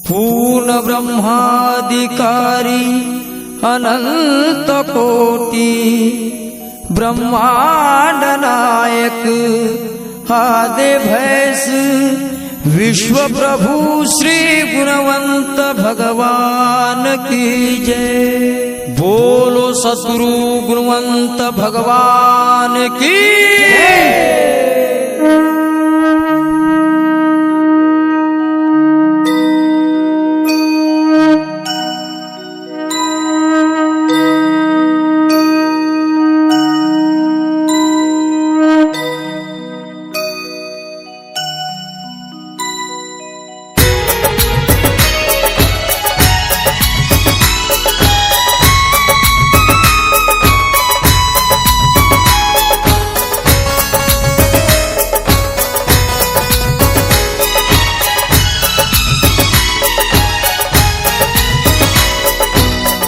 पूर्ण ब्रह्माधिकारी अनंत कोटी ब्रह्मांड नायक आदे भैस विश्व प्रभु श्री गुणवंत भगवान की जय। बोलो सद्गुरु गुणवंत भगवान की जय।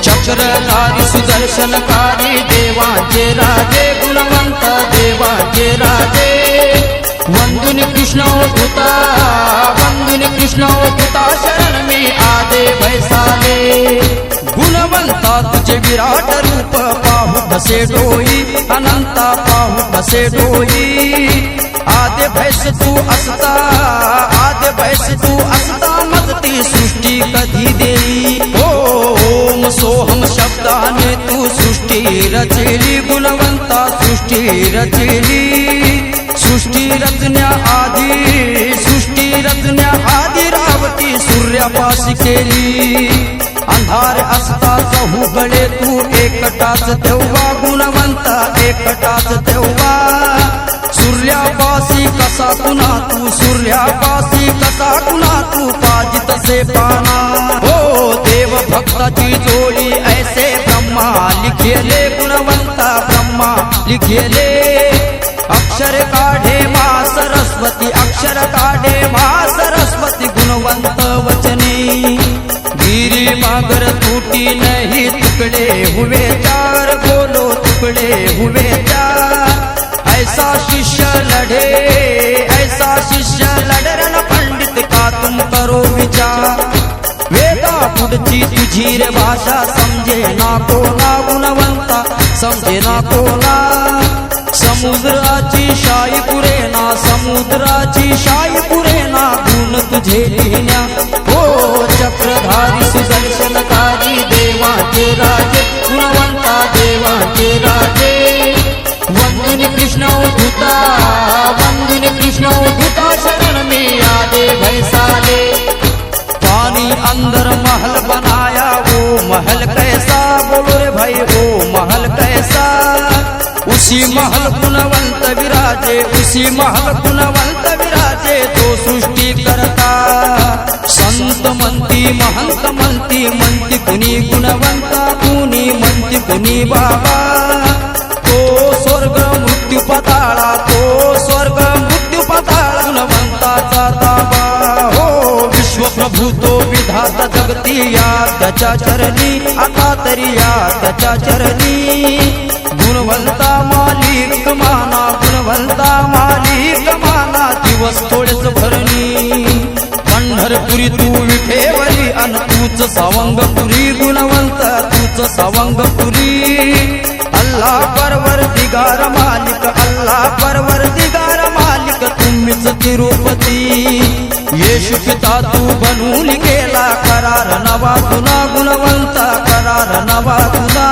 चक्रधारी सुदर्शनकारी देवाचे राजे गुणवंत देवाचे राजे। वंदुनी कृष्ण भूता वंदुनी कृष्ण भूता शरण में आदे भैसाले। गुणवंता तुझे विराट रूप पाहु बसे डोई अनंता पाहु बसे डोई। आदे भैस तू असता आदे भैस तू असता मगती सृष्टी कधी देई। ओम सोहम शब्दाने तू सृष्टी रचली गुणवंता सृष्टी रचली। सृष्टी रचण्या आधी रावती सूर्यापाशी केली। अंधार असता चहूकडे तू एकटाच तेव्हा गुणवंता एकटाच तेव्हा। सूर्यापाशी कसा कुणा तू सूर्यापाशी कसा कुणा तू पाजित से पाना। हो देव भक्ताची जोडी ऐसे ब्रह्मा लिखेले गुणवंता ब्रह्मा लिखेले। अक्षर काढे मा सरस्वती अक्षर काढे मा सरस्वती गुणवंत वचने। गिरी मागर टूटी नहीं टुकड़े हुए चार बोलो टुकड़े हुए चार। ऐसा शिष्य लड़े रन पंडित का तुम करो विचार। वेदा पुढची तुझी रे भाषा समजे ना कोना गुणवंता समजे ना कोना। समुद्राची शाई पुरेना समुद्राची शाई पुरेना गुण तुझे लिहिण्या। हो चक्रधारी सुदर्शनकारी देवाचे राजे गुणवंता देवाचे राजे। वंदुनी कृष्ण भूता वंदुनी कृष्ण भूता शरण में आदे भैसाले। पानी अंदर महल बनाया वो महल कैसा बोलो रे भाई वो महल कैसा। उसी महल गुणवंत विराजे उसी महल गुणवंत विराजे तो सृष्टि करता। संत म्हणती महंत म्हणती म्हणती कुणी गुणवंता कुणी म्हणती कुणी बाबा। तो स्वर्ग मृत्यू पाताळा तो स्वर्ग मृत्यू पाताळा गुणवंताचा ताबा। हो विश्व प्रभू तो विधाता जगती या त्याच्या चरणी आता तरी या त्याच्या चरणी। गुणवंता मालिक माना गुणवंता मालिक माना दिवस थोडेच भरणी। पंढरपुरी तू विठेवरी अन तूच सावंगपुरी गुणवंत तूच सावंगपुरी। अल्लाह परवरदिगार मालिक अल्लाह परवरदिगार मालिक तुम्हीच तिरुपती। येशू पिता तू बनून गेला करार नवा तुना गुणवंता करार नवा तुना।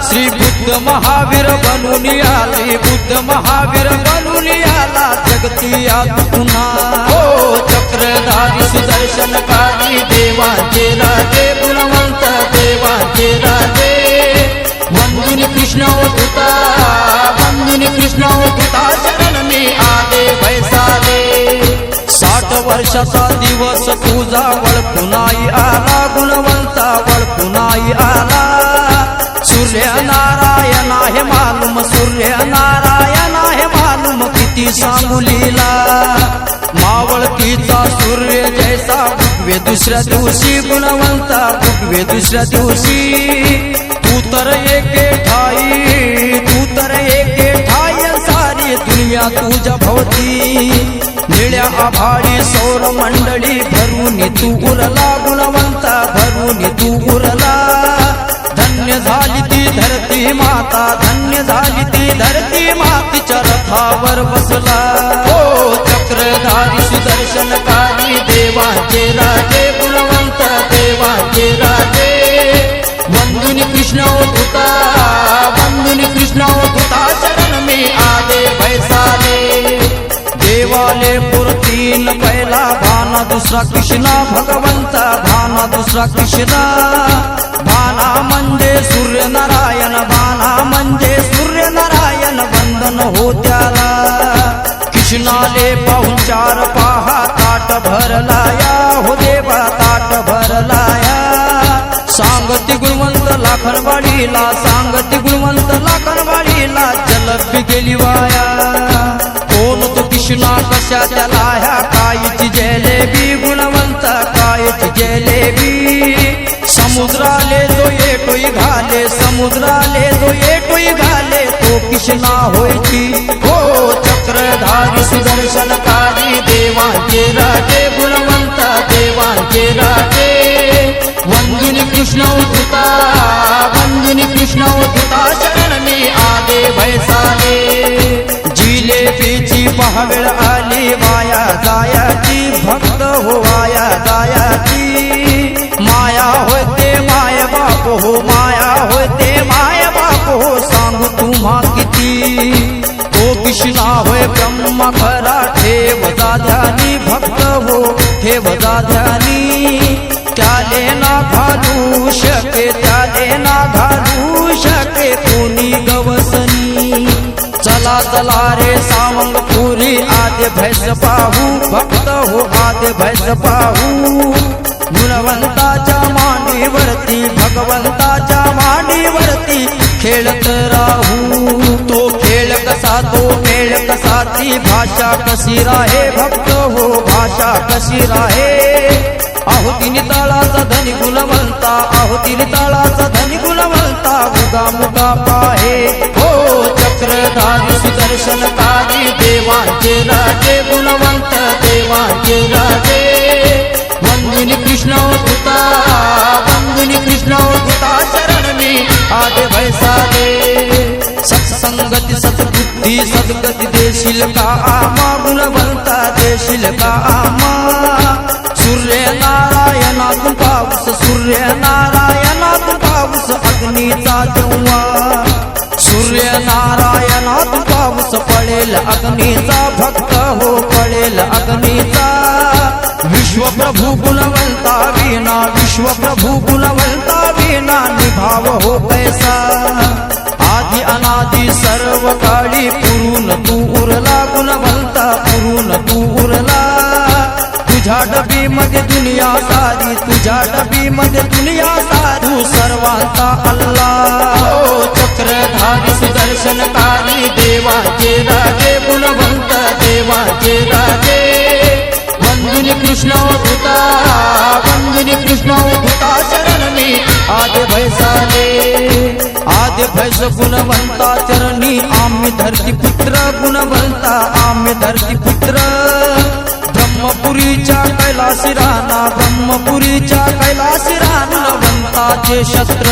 श्री बुद्ध महावीर बनून आले बुद्ध महावीर बनून आला जगती आत पुन्हा। हो चक्रधारी सुदर्शनकारी देवाचे राजे गुणवंत देवाचे राजे। वंदुनी कृष्ण भूता वंदुनी कृष्ण भूता शरण में आदे भैसाले। 60 वर्षाचा दिवस तुझा वळपुनाई आला गुणवंता वळपुनाई आला। सूर्य नारायण आहे मालूम सूर्य नारायण आहे मालूम किती सांगू लीला। मावळतीचा सूर्य जैसा उगवे दुसऱ्या दिवशी गुणवंता उगवे दुसऱ्या दिवशी। तू तर एके ठाई दुनिया तुझ्या भोवती निळ्या आभाळी सौर मंडळी भरून तू उरला गुणवंता भरून तू उरला धन्य झाली ती धरती माता धन्य झाली ती धरती मातीच्या रथावर बसला हो चक्रधारी सुदर्शनकारी देवाचे राजे गुणवंत देवाचे राजे वंदुनी कृष्ण होता वंदुनी कृष्ण होता शरण में आदे भैसाले देवाले पुरतीन पहिला भाना दुसरा कृष्णा भगवंता भाना दुसरा कृष्णा भाना म्हणजे सूर्यनारायण भाना म्हणजे सूर्यनारायण वंदन हो त्याला कृष्णाले पाहून चार पहा ताट भरलाया हो देवा ताट भरलाया सांगती गुणवंत लाखनवाडीला सांगती गुणवंत लाखनवाडीला जलपी गेली वाया कोण तो कृष्णा कशाच्या लाह्या कायची जलेबी गुणवंत कायची जलेबी समुद्राले जो येटोई घाले समुद्राले जो येटोई घाले तो कृष्णा होयची हो चक्रधारी सुदर्शनकारी देवांचे राजे गुणवंत देवांचे राजे वंदुनी कृष्ण उठता वंदुनी कृष्ण उठता शरण में आदे भैसाले जिलेबीची पहावेळ आली वाया जायाची भक्त हो वाया जायाची माया होते माय बाप हो माया होते माय बाप हो सांगू तुम्हा किती तो कृष्णा होय ब्रह्म खरा ठेव ध्यानी भक्त हो ठेव ध्यानी त्याले ना घालू शके त्याले ना घालू शके कोणी गवसनी चला चला रे सावंग पुरी आदे भैस पाहू भक्त हो आदे भैस पाहू गुणवंताच्या मांडीवरती भगवंताच्या मांडीवरती खेळत राहू तो खेळ कसा तो मेळ कसा ती भाषा कशी राहे भक्त हो भाषा कशी राहे आहुतीनी तळाचा धनी गुणवंता आहुतीनी तळाचा धनी गुणवंता मुगा मुगा पाहे हो चक्रधारी सुदर्शनकारी देवांचे राजे गुणवंत देवांचे राजे वंदुनी कृष्ण होता वंदुनी कृष्ण होता शरण में आदे भैसाले सत्संगती सद्बुद्धी सद्गती देशील का आमा गुणवंता देशील का आमा सूर्यनारायणातून पाऊस सूर्यनारायणातून पाऊस अग्नीचा जेव्हा सूर्यनारायणातून पाऊस पडेल अग्नीचा भक्त हो पडेल अग्नीचा विश्वप्रभू गुणवंता विना विश्वप्रभू गुणवंता विना निभाव हो कैसा आदि अनादि सर्व काळी पुरून तू उरला गुणवंता पुरून तू उरला तुझ्या डबी मध्ये दुनिया सारी तुझ्या डबी मध्ये दुनिया सारी सर्वांचा अल्लाह चक्रधारी सुदर्शनकारी देवाचे राजे गुणवंत देवाचे राजे वंदुनी कृष्ण होता वंदुनी कृष्ण होता शरण में आदे भैसाले आदे भैस गुणवंता चरणी आम्ही धरती पुत्र गुणवंता आम्ही धरती पुत्र ब्रह्मपुरीच्या कैलासी राणा ब्रह्मपुरीच्या कैलासी राणा गुणवंताचे शस्त्र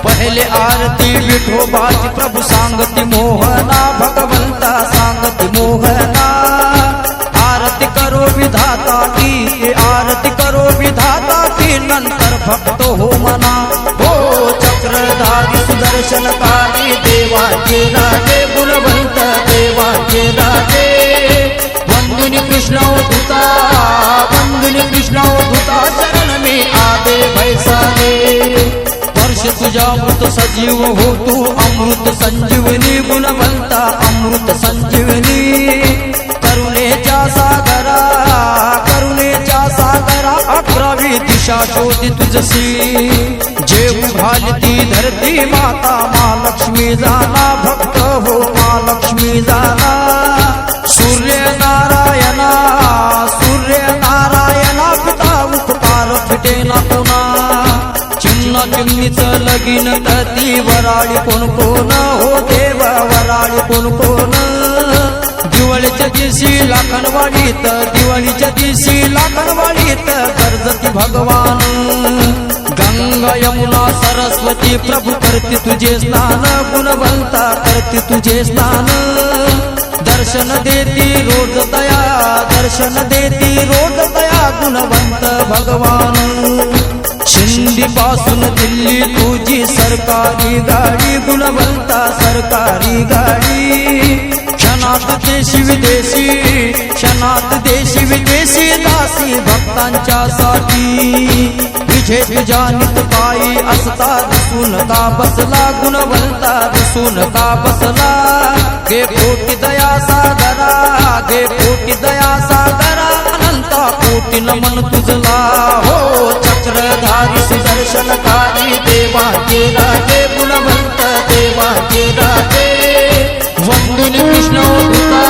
पहिले आरती विठोबाची प्रभू सांगती मोहना भगवंता सांगती मोहना आरती करो विधाता की आरती करो विधाता की नंतर भक्त हो मना हो चक्रधारी सुदर्शनकारी देवाचे राजे गुणवंत देवाचे राजे वंदुनी कृष्ण होता वंदुनी कृष्ण होता शरण में आदे भैसाले वर्ष तुझा अमृत सजीव हो तू अमृत संजीवनी गुणवंता अमृत संजीवनी करुणेच्या सागरा करुणेच्या सागरा अकरावी दिशा शोधी तुझसी जेऊ घालती धरती माता महालक्ष्मी जाना भक्त हो महालक्ष्मी जाना सूर्यनारायणा सूर्यनारायणा पिता उपकार फिटे ना पुन्हा चिन्ह चिन्नीचं लगीन करती वराळी कोण कोण हो देव वराळी कोण कोण दिवळीचे दिवाळीच्या दिवशी लाखनवाडीत दिवाळीच्या दिवशी लाखनवाडीत गरजती भगवान गंगा यमुना सरस्वती प्रभू करते तुझे स्नान गुणवंता करते तुझे स्नान दर्शन देती रोज दया दर्शन देती रोज दया गुणवंत भगवान शिंदी पासून दिल्ली तुझी सरकारी गाडी गुणवंता सरकारी गाडी क्षणात देशी विदेशी क्षणात देशी विदेशी दासी भक्तांच्या साठी विजय तुझ्या नित पायी असता दिसून का बसला गुणवंता दिसून का बसला गे कोटी दया सागरा गे कोटी दया सागरा अनंता कोटी नमन तुझला हो चक्रधारी सुदर्शनकारी देवाचे राजे गुणवंत देवाचे राजे वंदुनी कृष्ण उठता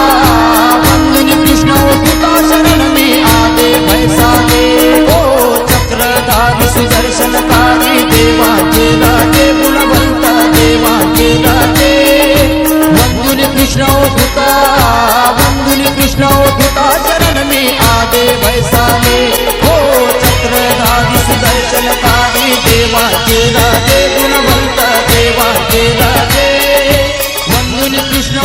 वंदुनी कृष्ण उठता शरण मी आदे भैसागे हो चक्रधारी सुदर्शनकारी देवाचे राजे गुणवंत देवाचे राजे वंदुनी कृष्ण उठता वंदुनी कृष्ण उठता शरण मी आदे भैसागे हो चक्रधारी सुदर्शनकारी देवाचे राजे गुणवंत देवाचे राजे वंदुनी कृष्ण